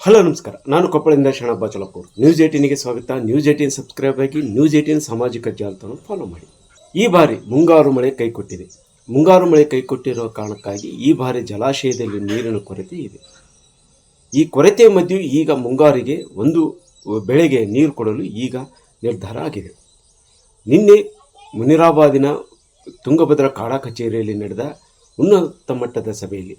Hello ನಮಸ್ಕಾರ, ನಾನು ಕೊಪ್ಪಳದಿಂದ Sharanappa ಚಲಪೂರ್. News 18ಗೆ ಸ್ವಾಗತ. ನ್ಯೂಸ್ 18 ಸಬ್ಸ್ಕ್ರೈಬ್ ಆಗಿ ನ್ಯೂಸ್ 18 ಸಾಮಾಜಿಕ ಜಾಲತಾಣ ಫಾಲೋ ಮಾಡಿ. ಈ ಬಾರಿ ಮುಂಗಾರು ಮಳೆ ಕೈಕೊಟ್ಟಿದೆ. ಮುಂಗಾರು ಮಳೆ ಕೈಕೊಟ್ಟಿರುವ ಕಾರಣಕ್ಕಾಗಿ ಈ ಬಾರಿ ಜಲಾಶಯದಲ್ಲಿ ನೀರಿನ ಕೊರತೆ ಇದೆ. ಈ ಕೊರತೆಯ ಮಧ್ಯೆ ಈಗ ಮುಂಗಾರಿಗೆ ಒಂದು ಬೆಳೆಗೆ ನೀರು ಕೊಡಲು ಈಗ ನಿರ್ಧಾರ ಆಗಿದೆ. ನಿನ್ನೆ ಮುನಿರಾಬಾದಿನ ತುಂಗಭದ್ರಾ ಕಾಡಾ ಕಚೇರಿಯಲ್ಲಿ ನಡೆದ ಉನ್ನತ ಮಟ್ಟದ ಸಭೆಯಲ್ಲಿ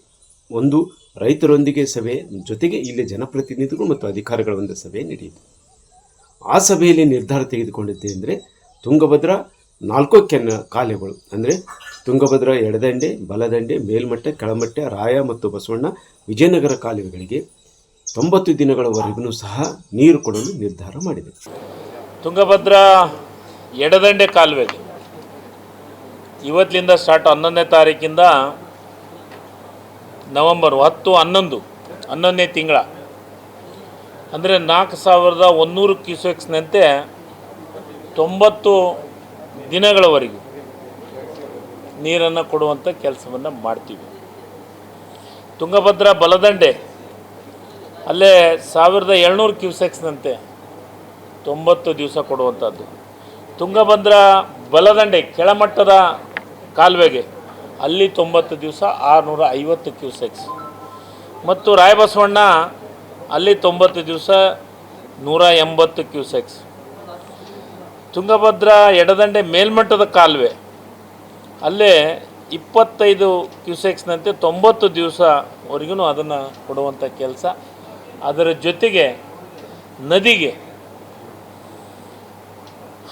ಒಂದು ರೈತರೊಂದಿಗೆ ಸಭೆ ಜೊತೆಗೆ ಇಲ್ಲಿ ಜನಪ್ರತಿನಿಧಿಗಳು ಮತ್ತು ಅಧಿಕಾರಿಗಳ ಒಂದು ಸಭೆ ನಡೆಯಿತು. ಆ ಸಭೆಯಲ್ಲಿ ನಿರ್ಧಾರ ತೆಗೆದುಕೊಂಡಿದ್ದೇನೆಂದರೆ ತುಂಗಭದ್ರಾ 4 ಕಾಲುವೆಗಳು ಅಂದರೆ ತುಂಗಭದ್ರಾ ಎಡದಂಡೆ, ಬಲದಂಡೆ, ಮೇಲ್ಮಟ್ಟ, ಕೆಳಮಟ್ಟ, ರಾಯ ಮತ್ತು ಬಸವಣ್ಣ, ವಿಜಯನಗರ ಕಾಲುವೆಗಳಿಗೆ 90 ದಿನಗಳವರೆಗೂ ಸಹ ನೀರು ಕೊಡಲು ನಿರ್ಧಾರ ಮಾಡಿದೆ. ತುಂಗಭದ್ರಾ ಎಡದಂಡೆ ಕಾಲುವೆಗೆ ಇವತ್ತಿನಿಂದ ಸ್ಟಾರ್ಟ್ 11ನೇ ತಾರೀಕಿಂದ ನವಂಬರ್ 10-11ನೇ ತಿಂಗಳ ಅಂದರೆ 4100 ಕ್ಯೂಸೆಕ್ಸ್ನಂತೆ 90 ದಿನಗಳವರೆಗೂ ನೀರನ್ನು ಕೊಡುವಂಥ ಕೆಲಸವನ್ನು ಮಾಡ್ತೀವಿ. ತುಂಗಭದ್ರಾ ಬಲದಂಡೆ ಅಲ್ಲೇ 1700 ಕ್ಯೂಸೆಕ್ಸ್ನಂತೆ 90 ದಿವಸ ಕೊಡುವಂಥದ್ದು. ತುಂಗಭದ್ರಾ ಬಲದಂಡೆ ಕೆಳಮಟ್ಟದ ಕಾಲುವೆಗೆ ಅಲ್ಲಿ 90 ದಿವಸ 650 ಕ್ಯೂಸೆಕ್ಸ್ ಮತ್ತು ರಾಯಬಸವಣ್ಣ ಅಲ್ಲಿ 90 ದಿವಸ 180 ಕ್ಯೂಸೆಕ್ಸ್. ತುಂಗಭದ್ರಾ ಎಡದಂಡೆ ಮೇಲ್ಮಟ್ಟದ ಕಾಲುವೆ ಅಲ್ಲೇ 25 ಕ್ಯೂಸೆಕ್ಸ್ನಂತೆ 90 ದಿವಸವರೆಗೂ ಅದನ್ನು ಕೊಡುವಂಥ ಕೆಲಸ. ಅದರ ಜೊತೆಗೆ ನದಿಗೆ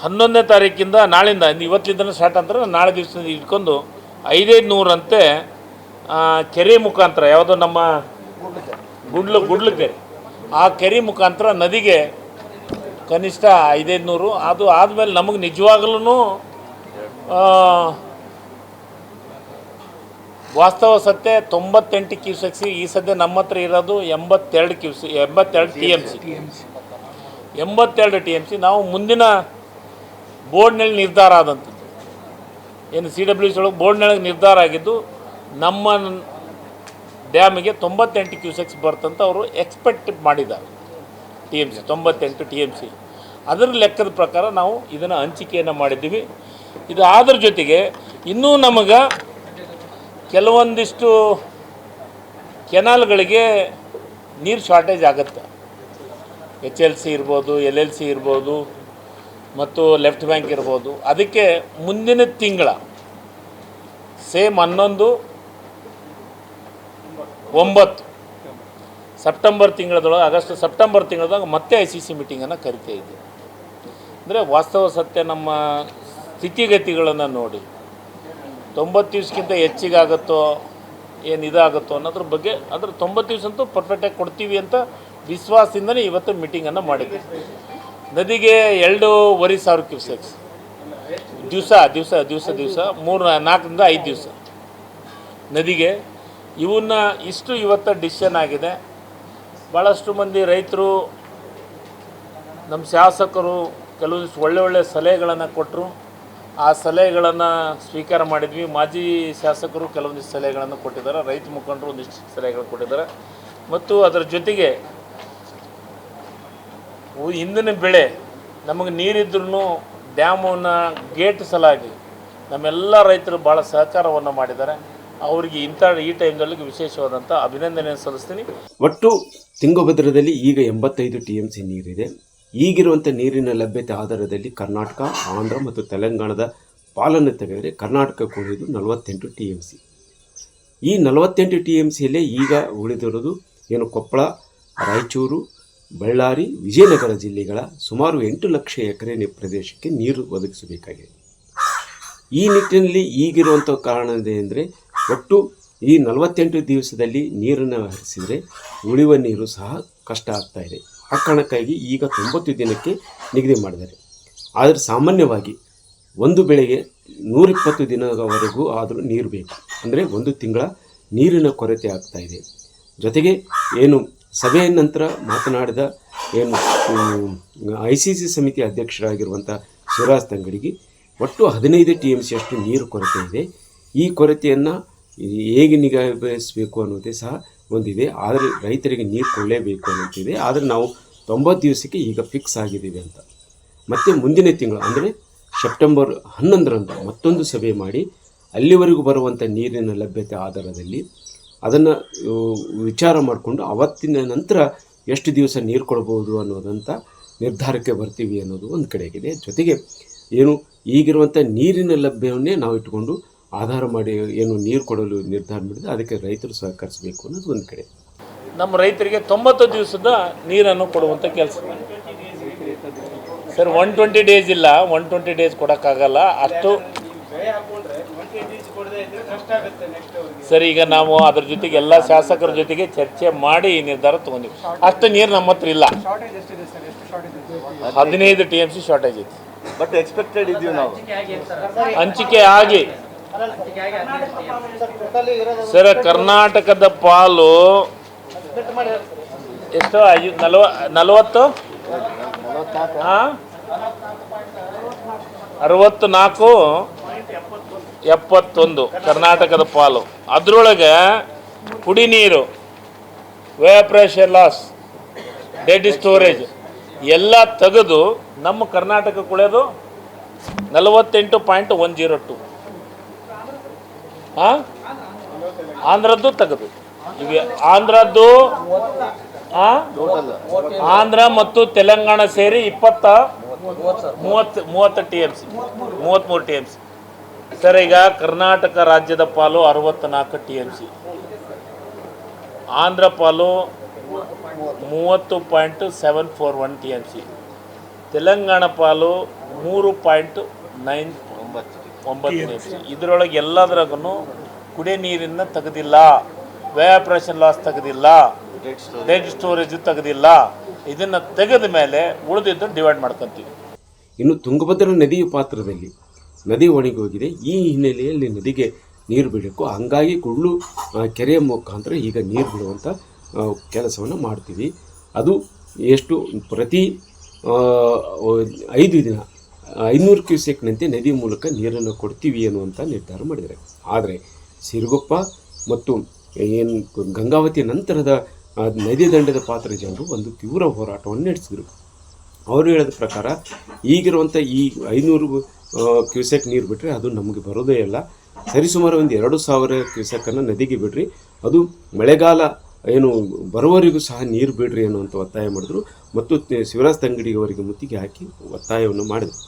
11ನೇ ತಾರೀಕಿಂದ ನಾಳಿಂದ ಇವತ್ತಿಂದ ಸ್ಟಾರ್ಟ್ ಅಂದ್ರೆ ನಾಳೆ ದಿವಸ ಇಟ್ಕೊಂಡು 500 ಅಂತೆ ಕೆರೆ ಮುಖಾಂತರ ಯಾವುದೋ ನಮ್ಮ ಗುಡ್ಲು ಕೆರೆ, ಆ ಕೆರೆ ಮುಖಾಂತರ ನದಿಗೆ ಕನಿಷ್ಠ 500. ಅದು ಆದಮೇಲೆ ನಮಗೆ ನಿಜವಾಗ್ಲೂ ವಾಸ್ತವ ಸತ್ಯ 98 ಕ್ಯೂಸೆಕ್ಸ್. ಈ ಸದ್ಯ ನಮ್ಮ ಹತ್ರ ಇರೋದು 82 ಟಿ ಎಮ್ ಸಿ. ನಾವು ಮುಂದಿನ ಬೋರ್ಡ್ನಲ್ಲಿ ನಿರ್ಧಾರ ಆದಂಥದ್ದು ಏನು CWC ಒಳಗೆ ಬೋರ್ಡ್ನೊಳಗೆ ನಿರ್ಧಾರ ಆಗಿದ್ದು ನಮ್ಮ ಡ್ಯಾಮಿಗೆ 98 ಕ್ಯೂಸೆಕ್ಸ್ ಬರ್ತಂತ ಅವರು ಎಕ್ಸ್ಪೆಕ್ಟ್ ಮಾಡಿದ್ದಾರೆ. TMC 98 TMC. ಅದರ ಲೆಕ್ಕದ ಪ್ರಕಾರ ನಾವು ಇದನ್ನು ಹಂಚಿಕೆಯನ್ನು ಮಾಡಿದ್ದೀವಿ. ಇದು ಅದರ ಜೊತೆಗೆ ಇನ್ನೂ ನಮಗೆ ಕೆಲವೊಂದಿಷ್ಟು ಕೆನಾಲ್ಗಳಿಗೆ ನೀರು ಶಾರ್ಟೇಜ್ ಆಗುತ್ತೆ. HLC ಇರ್ಬೋದು, LLC ಇರ್ಬೋದು ಮತ್ತು ಲೆಫ್ಟ್ ಬ್ಯಾಂಕ್ ಇರ್ಬೋದು. ಅದಕ್ಕೆ ಮುಂದಿನ ತಿಂಗಳ ಸೇಮ್ 11-9 ಸೆಪ್ಟೆಂಬರ್ ತಿಂಗಳದೊಳಗೆ ಸೆಪ್ಟೆಂಬರ್ ತಿಂಗಳದಾಗ ಮತ್ತೆ ICC ಮೀಟಿಂಗನ್ನು ಕರಿತಾ ಇದ್ದೀವಿ. ಅಂದರೆ ವಾಸ್ತವ ಸತ್ಯ ನಮ್ಮ ಸ್ಥಿತಿಗತಿಗಳನ್ನು ನೋಡಿ 90 ದಿವಸಕ್ಕಿಂತ ಹೆಚ್ಚಿಗಾಗುತ್ತೋ ಏನು ಇದಾಗುತ್ತೋ ಅನ್ನೋದ್ರ ಬಗ್ಗೆ ಅದ್ರ 90 ದಿವಸ ಅಂತೂ ಪರ್ಫೆಕ್ಟಾಗಿ ಕೊಡ್ತೀವಿ ಅಂತ ವಿಶ್ವಾಸದಿಂದಲೇ ಇವತ್ತು ಮೀಟಿಂಗನ್ನು ಮಾಡಿದ್ವಿ. ನದಿಗೆ 2,500 ಕ್ಯೂಸೆಕ್ಸ್ ದಿವಸ 4-5 ದಿವಸ ನದಿಗೆ ಇವನ್ನ ಇಷ್ಟು ಇವತ್ತು ಡಿಸಿಷನ್ ಆಗಿದೆ. ಭಾಳಷ್ಟು ಮಂದಿ ರೈತರು ನಮ್ಮ ಶಾಸಕರು ಕೆಲವೊಂದಿಷ್ಟು ಒಳ್ಳೆ ಸಲಹೆಗಳನ್ನು ಕೊಟ್ಟರು. ಆ ಸಲಹೆಗಳನ್ನು ಸ್ವೀಕಾರ ಮಾಡಿದ್ವಿ. ಮಾಜಿ ಶಾಸಕರು ಕೆಲವೊಂದಿಷ್ಟು ಸಲಹೆಗಳನ್ನು ಕೊಟ್ಟಿದ್ದಾರೆ, ರೈತ ಮುಖಂಡರು ಒಂದಿಷ್ಟು ಸಲಹೆಗಳು ಕೊಟ್ಟಿದ್ದಾರೆ. ಮತ್ತು ಅದರ ಜೊತೆಗೆ ಹಿಂದಿನ ಬೆಳೆ ನಮಗೆ ನೀರಿದ್ರೂ ಡ್ಯಾಮನ್ನು ಗೇಟ್ ಸಲಾಗಿ ನಮ್ಮೆಲ್ಲ ರೈತರು ಭಾಳ ಸಹಕಾರವನ್ನು ಮಾಡಿದ್ದಾರೆ. ಅವರಿಗೆ ಈ ಟೈಮ್ದಲ್ಲಿ ವಿಶೇಷವಾದಂಥ ಅಭಿನಂದನೆಯನ್ನು ಸಲ್ಲಿಸ್ತೀನಿ. ಒಟ್ಟು ತುಂಗಭದ್ರಾದಲ್ಲಿ ಈಗ 85 TMC ನೀರಿದೆ. ಈಗಿರುವಂಥ ನೀರಿನ ಲಭ್ಯತೆ ಆಧಾರದಲ್ಲಿ ಕರ್ನಾಟಕ, ಆಂಧ್ರ ಮತ್ತು ತೆಲಂಗಾಣದ ಪಾಲನ್ನು ತೆಗೆದರೆ ಕರ್ನಾಟಕಕ್ಕೆ ಉಳಿದು 48 TMC. ಈ 48 TMCಯಲ್ಲೇ ಈಗ ಉಳಿದಿರೋದು ಏನು ಕೊಪ್ಪಳ, ರಾಯಚೂರು, ಬಳ್ಳಾರಿ, ವಿಜಯನಗರ ಜಿಲ್ಲೆಗಳ ಸುಮಾರು 8 ಲಕ್ಷ ಎಕರೆ ಪ್ರದೇಶಕ್ಕೆ ನೀರು ಒದಗಿಸಬೇಕಾಗಿದೆ. ಈ ನಿಟ್ಟಿನಲ್ಲಿ ಈಗಿರುವಂಥ ಕಾರಣವೇನೆಂದರೆ ಒಟ್ಟು ಈ 48 ದಿವಸದಲ್ಲಿ ನೀರನ್ನು ಹರಿಸಿದರೆ ಉಳಿಯುವ ನೀರು ಸಹ ಕಷ್ಟ ಆಗ್ತಾಯಿದೆ. ಆ ಕಾರಣಕ್ಕಾಗಿ ಈಗ 90 ದಿನಕ್ಕೆ ನಿಗದಿ ಮಾಡಿದ್ದಾರೆ. ಆದರೆ ಸಾಮಾನ್ಯವಾಗಿ ಒಂದು ಬೆಳೆಗೆ 120 ದಿನದವರೆಗೂ ಆದರೂ ನೀರು ಬೇಕು. ಅಂದರೆ 1 ತಿಂಗಳ ನೀರಿನ ಕೊರತೆ ಆಗ್ತಾಯಿದೆ. ಜೊತೆಗೆ ಏನು ಸಭೆಯ ನಂತರ ಮಾತನಾಡಿದ ಏನು ICC ಸಮಿತಿ ಅಧ್ಯಕ್ಷರಾಗಿರುವಂಥ ಶಿವರಾಜ್ ತಂಗಡಿಗೆ ಒಟ್ಟು 15 TMC ಅಷ್ಟು ನೀರು ಕೊರತೆ ಇದೆ. ಈ ಕೊರತೆಯನ್ನು ಹೇಗೆ ನಿಗಾಯಿಸಬೇಕು ಅನ್ನೋದೇ ಸಹ ಒಂದಿದೆ. ಆದರೆ ರೈತರಿಗೆ ನೀರು ಕೊಳ್ಳೇಬೇಕು ಅನ್ನೋಂತಿದೆ. ಆದರೆ ನಾವು 90 ದಿವಸಕ್ಕೆ ಈಗ ಫಿಕ್ಸ್ ಆಗಿದ್ದೀವಿ ಅಂತ. ಮತ್ತು ಮುಂದಿನ ತಿಂಗಳು ಅಂದರೆ ಸೆಪ್ಟೆಂಬರ್ 11ರಂದು ಮತ್ತೊಂದು ಸಭೆ ಮಾಡಿ ಅಲ್ಲಿವರೆಗೂ ಬರುವಂಥ ನೀರಿನ ಲಭ್ಯತೆ ಆಧಾರದಲ್ಲಿ ಅದನ್ನು ವಿಚಾರ ಮಾಡಿಕೊಂಡು ಅವತ್ತಿನ ನಂತರ ಎಷ್ಟು ದಿವಸ ನೀರು ಕೊಡ್ಬೋದು ಅನ್ನೋದಂಥ ನಿರ್ಧಾರಕ್ಕೆ ಬರ್ತೀವಿ ಅನ್ನೋದು ಒಂದು ಕಡೆಗಿದೆ. ಜೊತೆಗೆ ಏನು ಈಗಿರುವಂಥ ನೀರಿನ ಲಭ್ಯವನ್ನೇ ನಾವು ಇಟ್ಕೊಂಡು ಆಧಾರ ಮಾಡಿ ಏನು ನೀರು ಕೊಡಲು ನಿರ್ಧಾರ ಮಾಡಿದರೆ ಅದಕ್ಕೆ ರೈತರು ಸಹಕರಿಸಬೇಕು ಅನ್ನೋದು ಒಂದು ಕಡೆ. ನಮ್ಮ ರೈತರಿಗೆ 90 ದಿವಸದ ನೀರನ್ನು ಕೊಡುವಂಥ ಕೆಲಸ ಸರ್. 120 ಡೇಸ್ ಇಲ್ಲ, 120 ಡೇಸ್ ಕೊಡೋಕ್ಕಾಗಲ್ಲ ಅಷ್ಟು ಸರ್. ಈಗ ನಾವು ಅದ್ರ ಜೊತೆಗೆ ಎಲ್ಲ ಶಾಸಕರ ಜೊತೆಗೆ ಚರ್ಚೆ ಮಾಡಿ ಈ ನಿರ್ಧಾರ ತೊಗೊಂಡಿವಿ. ಅಷ್ಟು ನೀರು ನಮ್ಮ ಹತ್ರ ಇಲ್ಲ. 15 TMC ಶಾರ್ಟೇಜ್ ಐತಿ. ಬಟ್ ಎಕ್ಸ್ಪೆಕ್ಟೆಡ್ ಇದೀವಿ ನಾವು ಹಂಚಿಕೆ ಆಗಿ ಸರ್. ಕರ್ನಾಟಕದ ಪಾಲು ಎಷ್ಟು? 40 64.71 ಕರ್ನಾಟಕದ ಪಾಲು. ಅದರೊಳಗೆ ಕುಡಿ ನೀರು, ವೇಪ್ರೇಷನ್ ಲಾಸ್, ಡೆಡ್ ಸ್ಟೋರೇಜ್ ಎಲ್ಲ ತೆಗೆದು ನಮ್ಮ ಕರ್ನಾಟಕ ಕುಳಿಯೋದು 48.102. ಆಂಧ್ರದ್ದು ತೆಗೆದು ಇವೆ. ಆಂಧ್ರದ್ದು ಆಂಧ್ರ ಮತ್ತು ತೆಲಂಗಾಣ ಸೇರಿ 30 TMC, 33 TMC ಸರ್. ಈಗ ಕರ್ನಾಟಕ ರಾಜ್ಯದ ಪಾಲು 64 TMC, ಆಂಧ್ರ ಪಾಲು 30.741 TMC, ತೆಲಂಗಾಣ ಪಾಲು 3.9 TMC. ಇದರೊಳಗೆ ಎಲ್ಲದ್ರಾಗೂ ಕುಡಿಯ ನೀರನ್ನು ತೆಗೆದಿಲ್ಲ, ವೇಪ್ರೇಷನ್ ಲಾಸ್ ತೆಗೆದಿಲ್ಲ, ಡೆಡ್ ಸ್ಟೋರೇಜ್ ತೆಗೆದಿಲ್ಲ. ಇದನ್ನು ತೆಗೆದ ಮೇಲೆ ಉಳಿದಿದ್ದು ಡಿವೈಡ್ ಮಾಡ್ಕೊತೀವಿ. ಇನ್ನು ತುಂಗಭದ್ರಾ ನದಿಯ ಪಾತ್ರದಲ್ಲಿ ನದಿ ಒಣಗಿ ಹೋಗಿದೆ. ಈ ಹಿನ್ನೆಲೆಯಲ್ಲಿ ನದಿಗೆ ನೀರು ಬಿಡಬೇಕು. ಹಂಗಾಗಿ ಕುಡ್ಲು ಕೆರೆಯ ಮುಖಾಂತರ ಈಗ ನೀರು ಬಿಡುವಂಥ ಕೆಲಸವನ್ನು ಮಾಡ್ತೀವಿ. ಅದು ಎಷ್ಟು ಪ್ರತಿ 5 ದಿನ 500 ಕ್ಯೂಸೆಕ್ನಂತೆ ನದಿ ಮೂಲಕ ನೀರನ್ನು ಕೊಡ್ತೀವಿ ಅನ್ನುವಂಥ ನಿರ್ಧಾರ ಮಾಡಿದ್ದಾರೆ. ಆದರೆ ಸಿರುಗುಪ್ಪ ಮತ್ತು ಏನು ಗಂಗಾವತಿ ನಂತರದ ನದಿ ದಂಡದ ಪಾತ್ರ ಜನರು ಒಂದು ತೀವ್ರ ಹೋರಾಟವನ್ನು ನಡೆಸಿದರು. ಅವರು ಹೇಳಿದ ಪ್ರಕಾರ ಈಗಿರುವಂಥ ಈ 500 ಕ್ಯೂಸೆಕ್ ನೀರು ಬಿಟ್ಟರೆ ಅದು ನಮಗೆ ಬರೋದೇ ಇಲ್ಲ. ಸರಿಸುಮಾರು ಒಂದು 2000 ಕ್ಯೂಸೆಕ್ಕನ್ನು ನದಿಗೆ ಬಿಡ್ರಿ, ಅದು ಮಳೆಗಾಲ ಏನು ಬರುವವರೆಗೂ ಸಹ ನೀರು ಬಿಡ್ರಿ ಅನ್ನುವಂಥ ಒತ್ತಾಯ ಮಾಡಿದ್ರು. ಮತ್ತು ಶಿವರಾಜ್ ತಂಗಡಿ ಅವರಿಗೆ ಮುತ್ತಿಗೆ ಹಾಕಿ ಒತ್ತಾಯವನ್ನು ಮಾಡಿದರು.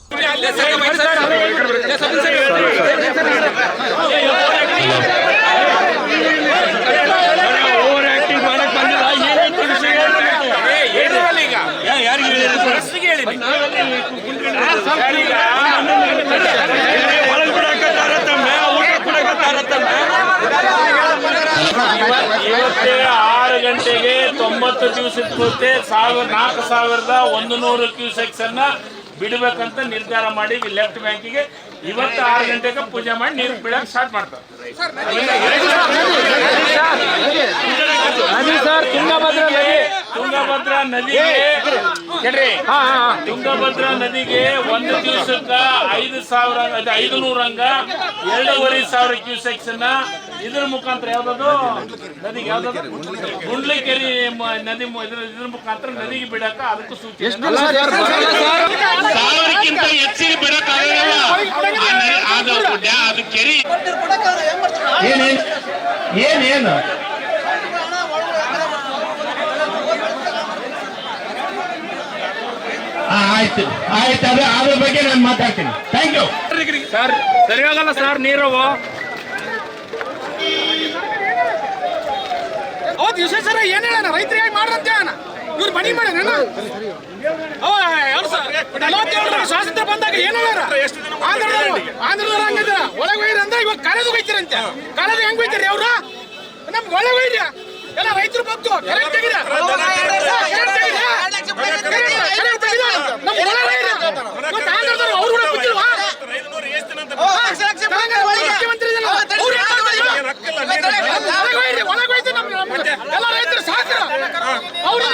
ಇವತ್ತೇ 6 ಗಂಟೆಗೆ 90 ದಿವಸದ ಪೂರ್ತಿ 4,100 ಕ್ಯೂಸೆಕ್ಸ್ ಅನ್ನ ಬಿಡಬೇಕಂತ ನಿರ್ಧಾರ ಮಾಡಿ ಲೆಫ್ಟ್ ಬ್ಯಾಂಕಿಗೆ ಇವತ್ತು 6 ಗಂಟೆಗೆ ಪೂಜೆ ಮಾಡಿ ನೀರು ಬಿಡಕ್ಕೆ ಸ್ಟಾರ್ಟ್ ಮಾಡ್ತಾರೆ. ತುಂಗಭದ್ರಾ ನದಿಗೆ ತುಂಗಭದ್ರಾ ನದಿಗೆ ಒಂದು ದಿವಸಕ್ಕೆ 5,500 ಹಂಗ 2,500 ಕ್ಯೂಸೆಕ್ಸ್ ಅನ್ನ ಇದ್ರ ಮುಖಾಂತರ ಯಾವ್ದದು ನದಿಗೆ ಯಾವ್ದದು ಗುಂಡ್ಲಿಕೆರೆ ನದಿ ಇದ್ರ ಮುಖಾಂತರ ನದಿಗೆ ಬಿಡಕ ಅದಕ್ಕೂ ಸೂಚನೆ. 1,000ಕ್ಕಿಂತ ಹೆಚ್ಚಿಗೆ ಬಿಡಕ್ಕಾಗಲ್ಲ ಅದು ಕೆರೆ. ಏನೇನು ಆಯ್ತು ಆಯ್ತು, ಅದ್ರ ಬಗ್ಗೆ ನಾನು ಮಾತಾಡ್ತೀನಿ. Thank you sir. ಸರಿಯಾಗಲ್ಲ ಸರ್ ನೀರು. ಅವತ್ತು ವಿಶ್ವೇಶ್ವರ ಏನ್ ಹೇಳ ರೈತರಿಗೆ ಮಾಡ್ರಂತ ಇವ್ರು ಮನಿ ಮಾಡ್ಯಾನ. 47 ಸ್ವಾತಂತ್ರ್ಯ ಬಂದಾಗ ಏನ್ ಹೇಳ್ಯಾರ ಆಂಧ್ರದವ್ರು ಹಂಗಿದ್ರ ಒಳಗೆ ಒಯ್ಯಿರಿ ಅಂದ್ರೆ ಇವಾಗ ಕಾಲೇಜ್ ಹೋಗ್ತೀರಂತೆ. ಕಾಲೇಜ್ ಹೆಂಗ್ ಹೋಗ್ತೀರಿ ಅವ್ರು? ನಮ್ಗೆ ಒಳಗೆ ಒಯ್ಯಿರಿ ಎಲ್ಲ ರೈತರು ಬಂತು ಕೆರೆ ತೆಗಿದ ಆಂಧ್ರದವ್ರು ಅವ್ರು ಕೂಡ ಬಿಟ್ಟಿಲ್ವಾ? ಮುಖ್ಯಮಂತ್ರಿ ಎಲ್ಲ ರೈತರು ಸಾಕ್ರ ಅವ್ರು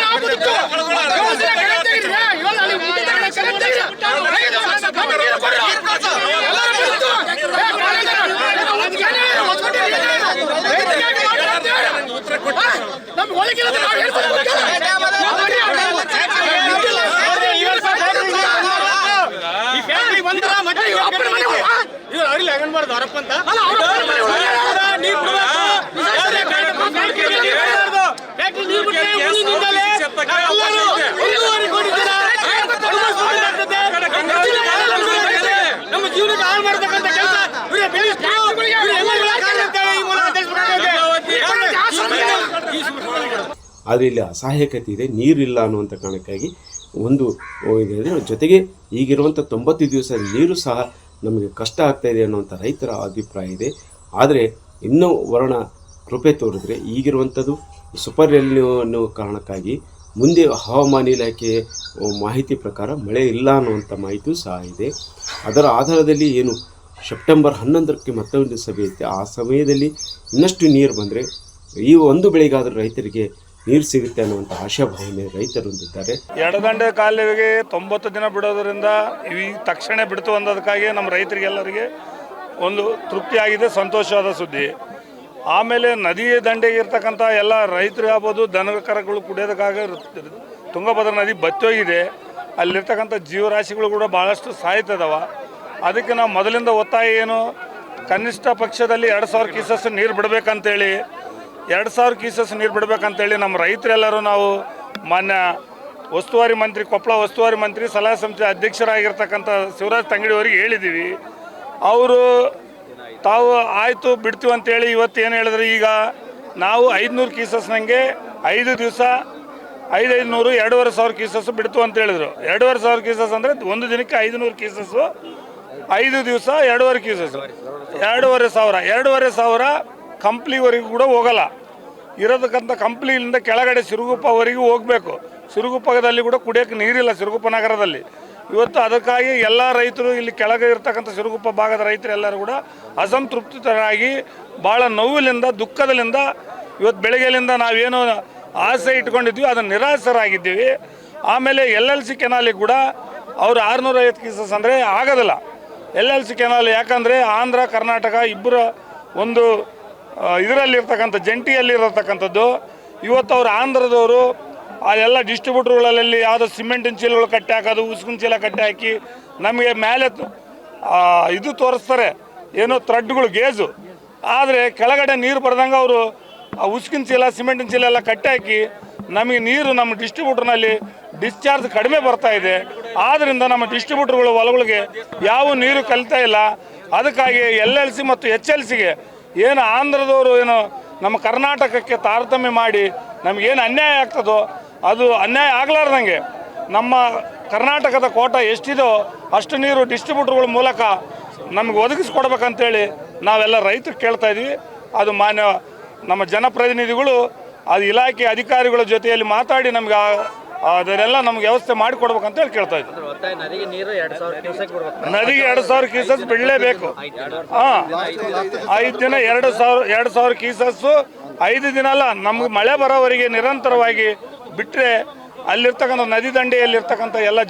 ನಮ್ಮ ಜೀವನಕ್ಕೆ ಹಾಳು ಮಾಡತಕ್ಕಂಥ ಕೆಲಸ ಆದರೆ ಇಲ್ಲಿ ಅಸಹಾಯಕತೆ ಇದೆ, ನೀರಿಲ್ಲ ಅನ್ನುವಂಥ ಕಾರಣಕ್ಕಾಗಿ ಒಂದು ಇದೆ. ಜೊತೆಗೆ ಈಗಿರುವಂಥ 90 ದಿವಸ ನೀರು ಸಹ ನಮಗೆ ಕಷ್ಟ ಆಗ್ತಾಯಿದೆ ಅನ್ನುವಂಥ ರೈತರ ಅಭಿಪ್ರಾಯ ಇದೆ. ಆದರೆ ಇನ್ನೂ ವರ್ಣ ಕೃಪೆ ತೋರಿದ್ರೆ ಈಗಿರುವಂಥದ್ದು ಸೂಪರ್ ಎಲ್ ಅನ್ನೋ ಕಾರಣಕ್ಕಾಗಿ ಮುಂದೆ ಹವಾಮಾನ ಇಲಾಖೆ ಮಾಹಿತಿ ಪ್ರಕಾರ ಮಳೆ ಇಲ್ಲ ಅನ್ನುವಂಥ ಮಾಹಿತಿಯೂ ಸಹ ಇದೆ. ಅದರ ಆಧಾರದಲ್ಲಿ ಏನು ಸೆಪ್ಟೆಂಬರ್ 11ಕ್ಕೆ ಮತ್ತೊಂದು ಸಭೆ ಐತೆ, ಆ ಸಮಯದಲ್ಲಿ ಇನ್ನಷ್ಟು ನೀರು ಬಂದರೆ ಈ ಒಂದು ಬೆಳೆಗಾದರೂ ರೈತರಿಗೆ ನೀರು ಸಿಗುತ್ತೆ ಅನ್ನುವಂಥ ಆಶಾಭಾವನೆ ರೈತರು ಹೊಂದಿದ್ದಾರೆ. ಎಡದಂಡೆ ಕಾಲುವೆಗೆ 90 ದಿನ ಬಿಡೋದರಿಂದ ಈ ತಕ್ಷಣ ಬಿಡ್ತು ಅನ್ನೋದಕ್ಕಾಗಿ ನಮ್ಮ ರೈತರಿಗೆಲ್ಲರಿಗೆ ಒಂದು ತೃಪ್ತಿಯಾಗಿದೆ, ಸಂತೋಷವಾದ ಸುದ್ದಿ. ಆಮೇಲೆ ನದಿ ದಂಡೆಗೆ ಇರ್ತಕ್ಕಂಥ ಎಲ್ಲ ರೈತರು ಆಗ್ಬೋದು, ದನ ಕರುಗಳು ಕುಡಿಯೋದಕ್ಕಾಗಿ ತುಂಗಭದ್ರಾ ನದಿ ಬತ್ತೋಗಿದೆ. ಅಲ್ಲಿರ್ತಕ್ಕಂಥ ಜೀವರಾಶಿಗಳು ಕೂಡ ಭಾಳಷ್ಟು ಸಾಯ್ತದವ. ಅದಕ್ಕೆ ನಾವು ಮೊದಲಿಂದ ಒತ್ತಾಯ ಏನು, ಕನಿಷ್ಠ ಪಕ್ಷದಲ್ಲಿ 2000 ಕ್ಯೂಸೆಸ್ ನೀರು ಬಿಡಬೇಕಂತೇಳಿ 2000 ಕ್ಯೂಸೆಸ್ ನೀರು ಬಿಡಬೇಕಂತೇಳಿ ನಮ್ಮ ರೈತರೆಲ್ಲರೂ ನಾವು ಮಾನ್ಯ ಉಸ್ತುವಾರಿ ಮಂತ್ರಿ, ಕೊಪ್ಪಳ ಉಸ್ತುವಾರಿ ಮಂತ್ರಿ, ಸಲಹಾ ಸಮಿತಿ ಅಧ್ಯಕ್ಷರಾಗಿರ್ತಕ್ಕಂಥ ಶಿವರಾಜ್ ತಂಗಡಿ ಅವರಿಗೆ ಹೇಳಿದ್ದೀವಿ. ಅವರು ತಾವು ಆಯಿತು ಬಿಡ್ತೀವಿ ಅಂತೇಳಿ ಇವತ್ತು ಏನು ಹೇಳಿದ್ರೆ, ಈಗ ನಾವು 500 ಕ್ಯೂಸೆಸ್ನಂಗೆ 5 ದಿವಸ 500 2500 ಕ್ಯೂಸಸ್ ಬಿಡ್ತು ಅಂತ ಹೇಳಿದ್ರು. 2500 ಕ್ಯೂಸಸ್ ಅಂದರೆ ಒಂದು ದಿನಕ್ಕೆ 500 ಕ್ಯೂಸಸ್ಸು, 5 ದಿವಸ 2.5 ಕ್ಯೂಸಸ್, 2500 ಕಂಪ್ಲಿವರೆಗೂ ಕೂಡ ಹೋಗಲ್ಲ. ಇರೋದಕ್ಕಂಥ ಕಂಪ್ನಿಯಿಂದ ಕೆಳಗಡೆ ಸಿರುಗುಪ್ಪವರೆಗೂ ಹೋಗಬೇಕು. ಸಿರುಗುಪ್ಪದಲ್ಲಿ ಕೂಡ ಕುಡಿಯೋಕ್ಕೆ ನೀರಿಲ್ಲ ಸಿರುಗುಪ್ಪ ನಗರದಲ್ಲಿ. ಇವತ್ತು ಅದಕ್ಕಾಗಿ ಎಲ್ಲ ರೈತರು ಇಲ್ಲಿ ಕೆಳಗೆ ಇರ್ತಕ್ಕಂಥ ಸಿರುಗುಪ್ಪ ಭಾಗದ ರೈತರೆಲ್ಲರೂ ಕೂಡ ಅಸಂತೃಪ್ತರಾಗಿ ಭಾಳ ನೋವಿನಿಂದ ದುಃಖದಲ್ಲಿಂದ ಇವತ್ತು ಬೆಳಗ್ಗೆಲಿಂದ ನಾವೇನು ಆಸೆ ಇಟ್ಕೊಂಡಿದ್ವಿ ಅದನ್ನು ನಿರಾಸರಾಗಿದ್ದೀವಿ. ಆಮೇಲೆ LLC ಕೆನಾಲಿಗೆ ಕೂಡ ಅವರು 650 ಕ್ಯೂಸಸ್ ಅಂದರೆ ಆಗೋದಿಲ್ಲ. LLC ಕೆನಾಲ್ ಯಾಕಂದರೆ ಆಂಧ್ರ ಕರ್ನಾಟಕ ಇಬ್ಬರ ಒಂದು ಇದರಲ್ಲಿರ್ತಕ್ಕಂಥ ಜಂಟಿಯಲ್ಲಿರತಕ್ಕಂಥದ್ದು. ಇವತ್ತು ಅವರು ಆಂಧ್ರದವರು ಆ ಎಲ್ಲ ಡಿಸ್ಟ್ರಿಬ್ಯೂಟ್ರುಗಳಲ್ಲಿ ಯಾವುದೋ ಸಿಮೆಂಟಿನ ಚೀಲಗಳು ಕಟ್ಟಿ ಹಾಕೋದು, ಉಸುಕಿನ ಚೀಲ ಕಟ್ಟಿ ಹಾಕಿ ನಮಗೆ ಮೇಲೆ ಇದು ತೋರಿಸ್ತಾರೆ, ಏನೋ ಥ್ರೆಡ್ಗಳು ಗೇಜು. ಆದರೆ ಕೆಳಗಡೆ ನೀರು ಬರ್ದಂಗೆ ಅವರು ಆ ಉಸುಕಿನ ಚೀಲ ಸಿಮೆಂಟಿನ ಚೀಲ ಎಲ್ಲ ಕಟ್ಟಿ ಹಾಕಿ ನಮಗೆ ನೀರು ನಮ್ಮ ಡಿಸ್ಟ್ರಿಬ್ಯೂಟ್ರ್ನಲ್ಲಿ ಡಿಸ್ಚಾರ್ಜ್ ಕಡಿಮೆ ಬರ್ತಾ ಇದೆ. ಆದ್ದರಿಂದ ನಮ್ಮ ಡಿಸ್ಟ್ರಿಬ್ಯೂಟ್ರುಗಳು ಹೊಲಗಳಿಗೆ ಯಾವ ನೀರು ಕಲಿತಾ ಇಲ್ಲ. ಅದಕ್ಕಾಗಿ LLC ಮತ್ತು HLCಗೆ ಏನು ಆಂಧ್ರದವರು ಏನು ನಮ್ಮ ಕರ್ನಾಟಕಕ್ಕೆ ತಾರತಮ್ಯ ಮಾಡಿ ನಮಗೇನು ಅನ್ಯಾಯ ಆಗ್ತದೋ ಅದು ಅನ್ಯಾಯ ಆಗಲಾರ್ದಂಗೆ ನಮ್ಮ ಕರ್ನಾಟಕದ ಕೋಟ ಎಷ್ಟಿದೋ ಅಷ್ಟು ನೀರು ಡಿಸ್ಟ್ರಿಬ್ಯೂಟ್ರುಗಳ ಮೂಲಕ ನಮಗೆ ಒದಗಿಸ್ಕೊಡ್ಬೇಕಂತೇಳಿ ನಾವೆಲ್ಲ ರೈತರು ಕೇಳ್ತಾ ಇದ್ವಿ. ಅದು ಮಾನ್ಯ ನಮ್ಮ ಜನಪ್ರತಿನಿಧಿಗಳು ಅದು ಇಲಾಖೆ ಅಧಿಕಾರಿಗಳ ಜೊತೆಯಲ್ಲಿ ಮಾತಾಡಿ ನಮ್ಗೆ ಅದನ್ನೆಲ್ಲ ನಮ್ಗೆ ವ್ಯವಸ್ಥೆ ಮಾಡಿಕೊಡ್ಬೇಕಂತೇಳಿ ಕೇಳ್ತಾ ಇದ್ವಿ. ನದಿಗೆ 2000 ಕ್ಯೂಸಸ್ ಬಿಡಲೇಬೇಕು. ಹಾಂ, 5 ದಿನ 2000 ಕ್ಯೂಸಸ್ಸು 5 ದಿನ ಅಲ್ಲ, ನಮ್ಗೆ ಮಳೆ ಬರೋವರೆಗೆ ನಿರಂತರವಾಗಿ ಬಿಟ್ಟರೆ ಅಲ್ಲಿರ್ತಕ್ಕಂಥ ನದಿ ದಂಡೆಯಲ್ಲಿರ್ತಕ್ಕಂಥ ಎಲ್ಲ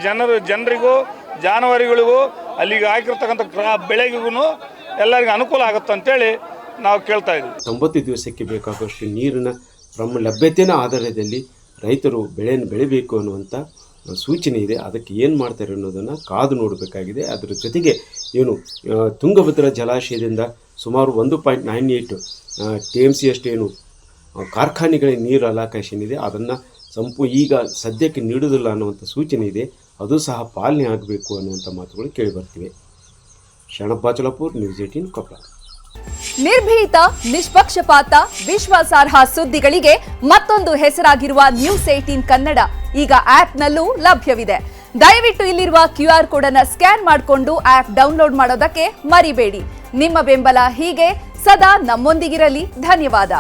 ಜನರಿಗೂ ಜಾನುವಾರುಗಳಿಗೂ ಅಲ್ಲಿಗೆ ಹಾಕಿರ್ತಕ್ಕಂಥ ಬೆಳೆಗೂ ಎಲ್ಲರಿಗೂ ಅನುಕೂಲ ಆಗುತ್ತೆ ಅಂತೇಳಿ ನಾವು ಕೇಳ್ತಾ ಇದ್ವಿ. 90 ದಿವಸಕ್ಕೆ ಬೇಕಾಗುವಷ್ಟು ನೀರಿನ ಲಭ್ಯತೆಯ ಆಧಾರದಲ್ಲಿ ರೈತರು ಬೆಳೆಯನ್ನು ಬೆಳಿಬೇಕು ಅನ್ನುವಂಥ ಸೂಚನೆ ಇದೆ. ಅದಕ್ಕೆ ಏನು ಮಾಡ್ತಾರೆ ಅನ್ನೋದನ್ನು ಕಾದು ನೋಡಬೇಕಾಗಿದೆ. ಅದರ ಜೊತೆಗೆ ಏನು ತುಂಗಭದ್ರಾ ಜಲಾಶಯದಿಂದ ಸುಮಾರು 1.98 TMC ಅಷ್ಟೇನು ಕಾರ್ಖಾನೆಗಳಿಗೆ ನೀರು ಅಲಾಕೇಶನ್ ಇದೆ, ಅದನ್ನು ಈಗ ಸದ್ಯಕ್ಕೆ ನೀಡುವುದಿಲ್ಲ ಅನ್ನುವಂಥ ಸೂಚನೆ ಇದೆ. ಅದು ಸಹ ಪಾಲನೆ ಆಗಬೇಕು ಅನ್ನುವಂಥ ಮಾತುಗಳು ಕೇಳಿಬರ್ತಿವೆ. ಶರಣಪ್ಪ ಚಲಪೂರ್, ನ್ಯೂಸ್ 18 ಕೊಪ್ಪಳ. ನಿರ್ಭೀತ, ನಿಷ್ಪಕ್ಷಪಾತ, ವಿಶ್ವಾಸಾರ್ಹ ಸುದ್ದಿಗಳಿಗೆ ಮತ್ತೊಂದು ಹೆಸರಾಗಿರುವ ನ್ಯೂಸ್ 18 ಕನ್ನಡ ಈಗ ಆಪ್ನಲ್ಲೂ ಲಭ್ಯವಿದೆ. ದಯವಿಟ್ಟು ಇಲ್ಲಿರುವ QR ಕೋಡ್ ಅನ್ನು ಸ್ಕ್ಯಾನ್ ಮಾಡಿಕೊಂಡು ಆಪ್ ಡೌನ್ಲೋಡ್ ಮಾಡೋದಕ್ಕೆ ಮರಿಬೇಡಿ. ನಿಮ್ಮ ಬೆಂಬಲ ಹೀಗೆ ಸದಾ ನಮ್ಮೊಂದಿಗಿರಲಿ. ಧನ್ಯವಾದ.